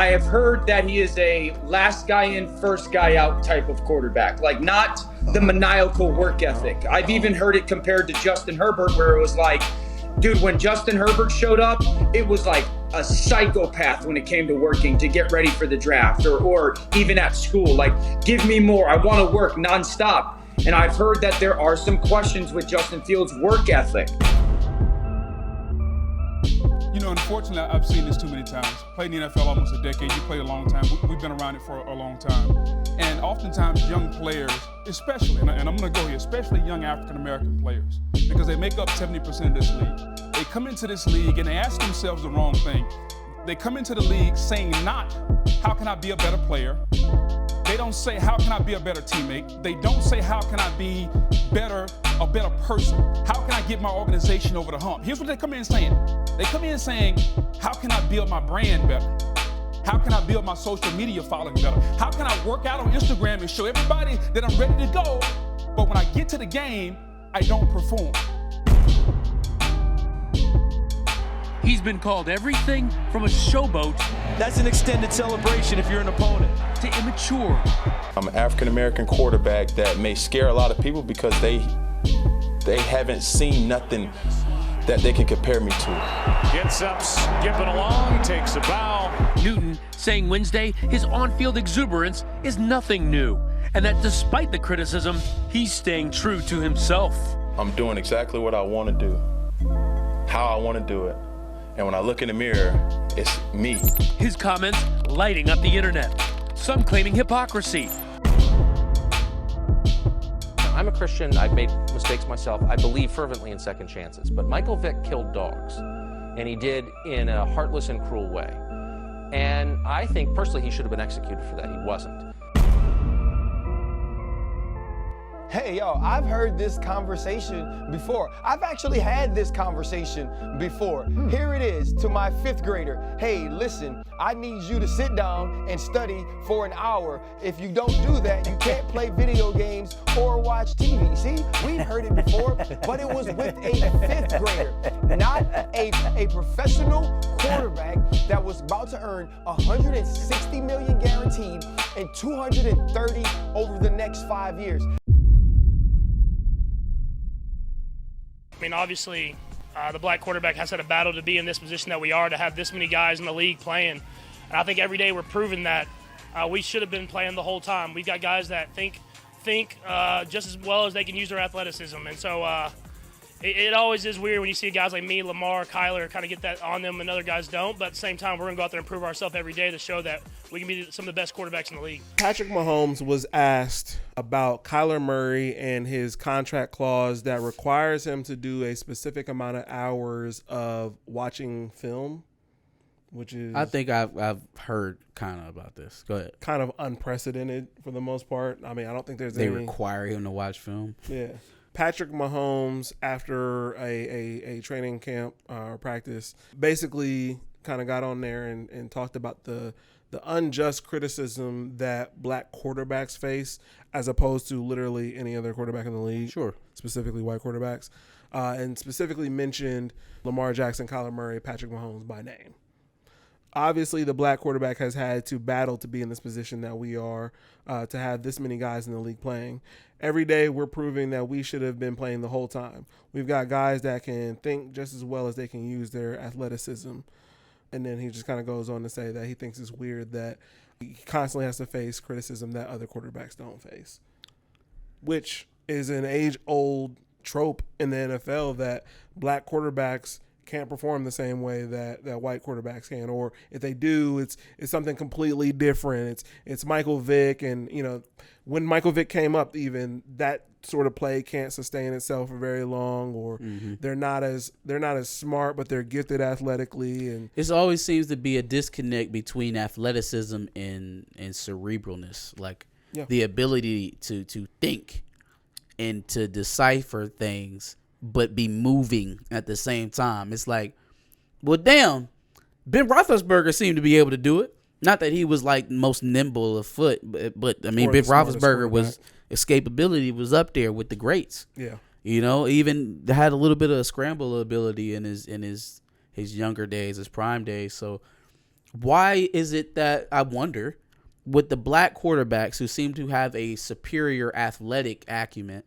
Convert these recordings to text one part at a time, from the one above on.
I have heard that he is a last guy in, first guy out type of quarterback, like not the maniacal work ethic. I've even heard it compared to Justin Herbert, where it was like, dude, when Justin Herbert showed up, it was like a psychopath when it came to working to get ready for the draft or even at school. Like, give me more. I want to work nonstop. And I've heard that there are some questions with Justin Fields' work ethic. You know, unfortunately, I've seen this too many times. Played in the NFL almost a decade. You played a long time. We've been around it for a long time. And oftentimes, young players, especially, and I'm going to go here, especially young African-American players, because they make up 70% of this league. They come into this league and they ask themselves the wrong thing. They come into the league saying not, how can I be a better player? They don't say, how can I be a better teammate? They don't say, how can I be a better person? How can I get my organization over the hump? Here's what they come in saying. They come in saying, how can I build my brand better? How can I build my social media following better? How can I work out on Instagram and show everybody that I'm ready to go, but when I get to the game, I don't perform? He's been called everything from a showboat. That's an extended celebration if you're an opponent. To immature. I'm an African-American quarterback that may scare a lot of people because they haven't seen nothing that they can compare me to. Gets up, skipping along, takes a bow. Newton saying Wednesday his on-field exuberance is nothing new, and that despite the criticism, he's staying true to himself. I'm doing exactly what I want to do, how I want to do it. And when I look in the mirror, it's me. His comments lighting up the internet, some claiming hypocrisy. I'm a Christian. I've made mistakes myself. I believe fervently in second chances. But Michael Vick killed dogs, and he did in a heartless and cruel way. And I think personally he should have been executed for that. He wasn't. Hey, yo, I've heard this conversation before. I've actually had this conversation before. Here it is to my fifth grader. Hey, listen, I need you to sit down and study for an hour. If you don't do that, you can't play video games or watch TV. See, we've heard it before, but it was with a fifth grader, not a professional quarterback that was about to earn $160 million guaranteed and $230 over the next 5 years. I mean, obviously, the black quarterback has had a battle to be in this position that we are, to have this many guys in the league playing. And I think every day we're proving that we should have been playing the whole time. We've got guys that think just as well as they can use their athleticism. And so it always is weird when you see guys like me, Lamar, Kyler, kind of get that on them and other guys don't. But at the same time, we're going to go out there and prove ourselves every day to show that we can be some of the best quarterbacks in the league. Patrick Mahomes was asked about Kyler Murray and his contract clause that requires him to do a specific amount of hours of watching film, which is... I think I've heard kind of about this. Go ahead. Kind of unprecedented for the most part. I mean, I don't think there's any... They require him to watch film? Yeah. Patrick Mahomes, after a training camp or practice, basically kind of got on there and talked about the unjust criticism that black quarterbacks face as opposed to literally any other quarterback in the league. Sure. Specifically white quarterbacks. And specifically mentioned Lamar Jackson, Kyler Murray, Patrick Mahomes by name. Obviously, the black quarterback has had to battle to be in this position that we are, to have this many guys in the league playing. Every day, we're proving that we should have been playing the whole time. We've got guys that can think just as well as they can use their athleticism. And then he just kind of goes on to say that he thinks it's weird that he constantly has to face criticism that other quarterbacks don't face, which is an age-old trope in the NFL that black quarterbacks can't perform the same way that white quarterbacks can, or if they do, it's something completely different. It's Michael Vick, and you know, when Michael Vick came up, even that sort of play can't sustain itself for very long, or they're not as smart, but they're gifted athletically, and it always seems to be a disconnect between athleticism and cerebralness, like the ability to think and to decipher things but be moving at the same time. It's like, well, damn, Ben Roethlisberger seemed to be able to do it. Not that he was like most nimble of foot, but I mean, Ben Roethlisberger was escapability was up there with the greats. Yeah, you know, even had a little bit of scramble ability in his younger days, his prime days. So Why is it that, I wonder, with the black quarterbacks who seem to have a superior athletic acumen,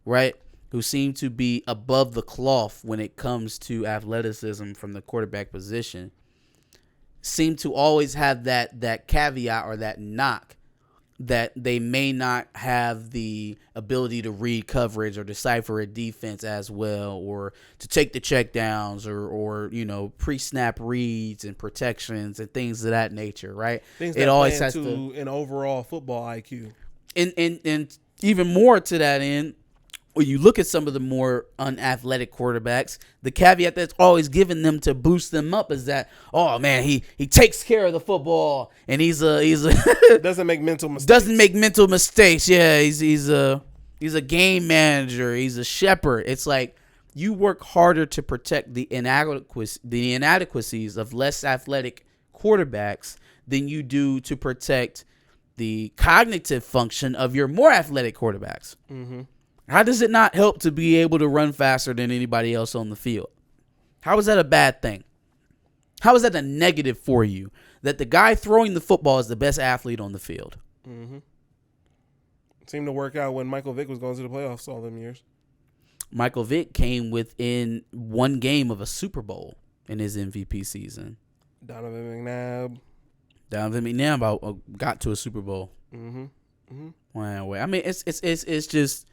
right, who seem to be above the cloth when it comes to athleticism from the quarterback position, seem to always have that caveat or that knock that they may not have the ability to read coverage or decipher a defense as well, or to take the checkdowns or you know, pre-snap reads and protections and things of that nature, right? Things it that always play has into to an overall football IQ. And even more to that end, when you look at some of the more unathletic quarterbacks, the caveat that's always given them to boost them up is that, oh man, he takes care of the football and he's a doesn't make mental mistakes. Doesn't make mental mistakes. Yeah, he's a game manager. He's a shepherd. It's like you work harder to protect the inadequacies of less athletic quarterbacks than you do to protect the cognitive function of your more athletic quarterbacks. Mm-hmm. How does it not help to be able to run faster than anybody else on the field? How is that a bad thing? How is that a negative for you that the guy throwing the football is the best athlete on the field? Mm-hmm. It seemed to work out when Michael Vick was going to the playoffs all them years. Michael Vick came within one game of a Super Bowl in his MVP season. Donovan McNabb got to a Super Bowl. Mm-hmm. Mm-hmm. Wow. I mean, it's just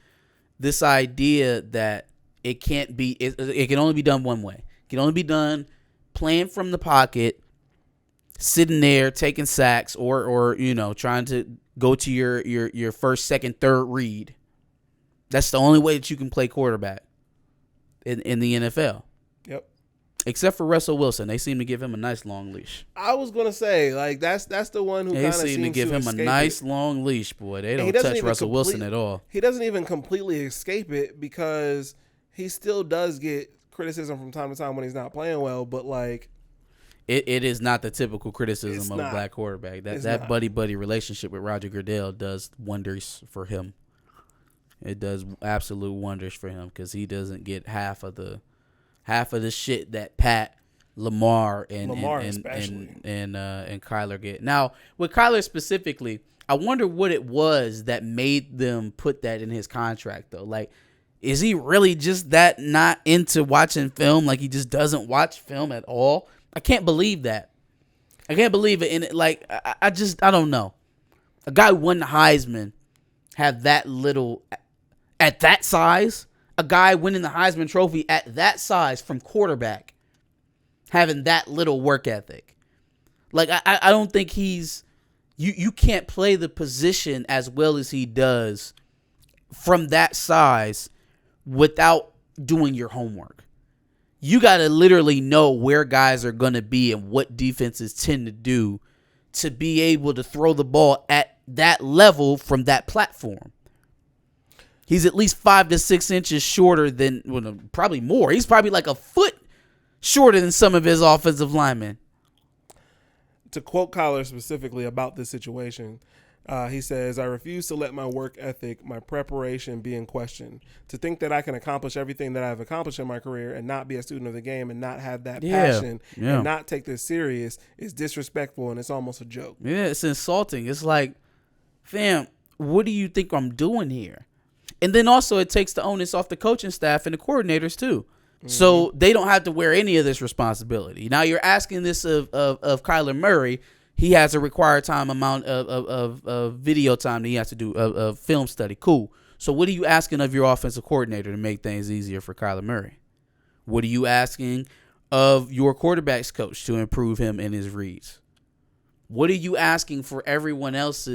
this idea that it can't be. It can only be done one way. It can only be done playing from the pocket, sitting there taking sacks, or you know, trying to go to your first, second, third read. That's the only way that you can play quarterback in the NFL. Yep. Except for Russell Wilson, they seem to give him a nice long leash. I was gonna say, like, that's the one who kind of seem to give him a nice long leash, boy. They don't touch Russell Wilson at all. He doesn't even completely escape it because he still does get criticism from time to time when he's not playing well. But like, it is not the typical criticism of a black quarterback. That buddy relationship with Roger Goodell does wonders for him. It does absolute wonders for him because he doesn't get half of the shit that Pat, Lamar and Kyler get. Now, with Kyler specifically, I wonder what it was that made them put that in his contract, though. Like, is he really just that not into watching film? Like, he just doesn't watch film at all? I can't believe that. I can't believe it. And like, I don't know. A guy who won the Heisman have that little at that size. A guy winning the Heisman Trophy at that size from quarterback, having that little work ethic. Like, I don't think he's... You can't play the position as well as he does from that size without doing your homework. You got to literally know where guys are going to be and what defenses tend to do to be able to throw the ball at that level from that platform. He's at least 5 to 6 inches shorter than, well, probably more. He's probably like a foot shorter than some of his offensive linemen. To quote Kyler specifically about this situation, he says, "I refuse to let my work ethic, my preparation be in question. To think that I can accomplish everything that I've accomplished in my career and not be a student of the game and not have that passion and not take this serious is disrespectful, and it's almost a joke." Yeah, it's insulting. It's like, fam, what do you think I'm doing here? And then also it takes the onus off the coaching staff and the coordinators too. Mm-hmm. So they don't have to wear any of this responsibility. Now you're asking this of Kyler Murray. He has a required time amount of video time that he has to do, of film study. Cool. So what are you asking of your offensive coordinator to make things easier for Kyler Murray? What are you asking of your quarterback's coach to improve him in his reads? What are you asking from everyone else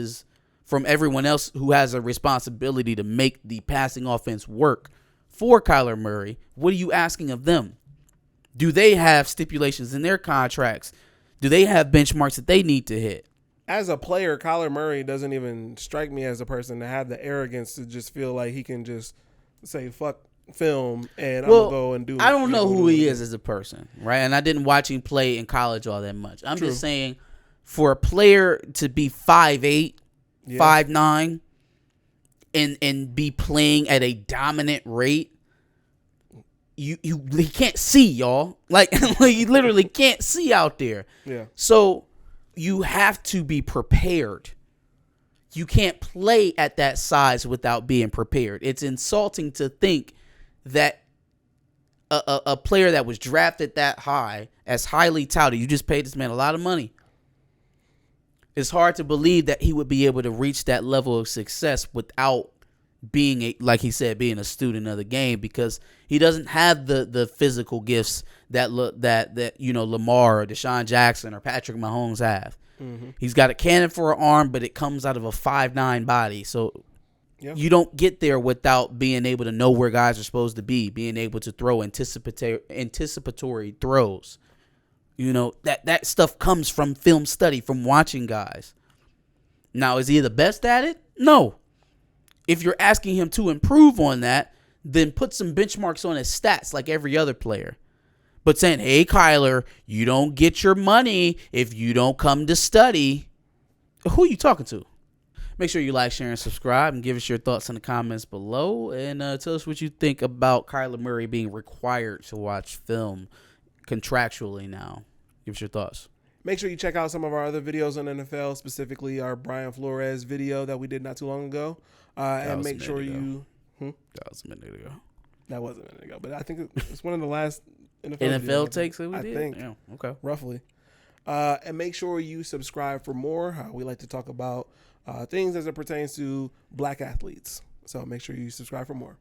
who has a responsibility to make the passing offense work for Kyler Murray? What are you asking of them? Do they have stipulations in their contracts? Do they have benchmarks that they need to hit? As a player, Kyler Murray doesn't even strike me as a person to have the arrogance to just feel like he can just say, fuck film, and I'm going to go and do it. I don't know who he is as a person, right? And I didn't watch him play in college all that much. I'm just saying, for a player to be 5'8", 5'9", and be playing at a dominant rate, he can't see, y'all. Like, you literally can't see out there. Yeah. So you have to be prepared. You can't play at that size without being prepared. It's insulting to think that a player that was drafted that high, as highly touted, you just paid this man a lot of money. It's hard to believe that he would be able to reach that level of success without being like he said, being a student of the game, because he doesn't have the physical gifts that Lamar or Deshaun Jackson or Patrick Mahomes have. Mm-hmm. He's got a cannon for an arm, but it comes out of a 5'9" body. So you don't get there without being able to know where guys are supposed to be, being able to throw anticipatory throws. That stuff comes from film study, from watching guys. Now, is he the best at it? No. If you're asking him to improve on that, then put some benchmarks on his stats like every other player. But saying, hey, Kyler, you don't get your money if you don't come to study. Who are you talking to? Make sure you like, share, and subscribe, and give us your thoughts in the comments below. And tell us what you think about Kyler Murray being required to watch film contractually now. Give us your thoughts. Make sure you check out some of our other videos on NFL, specifically our Brian Flores video that we did not too long ago. And make sure you... That was a minute ago. That was a minute ago, but I think it's one of the last NFL takes that we did? I think. Yeah, okay. Roughly. And make sure you subscribe for more. We like to talk about things as it pertains to black athletes. So make sure you subscribe for more.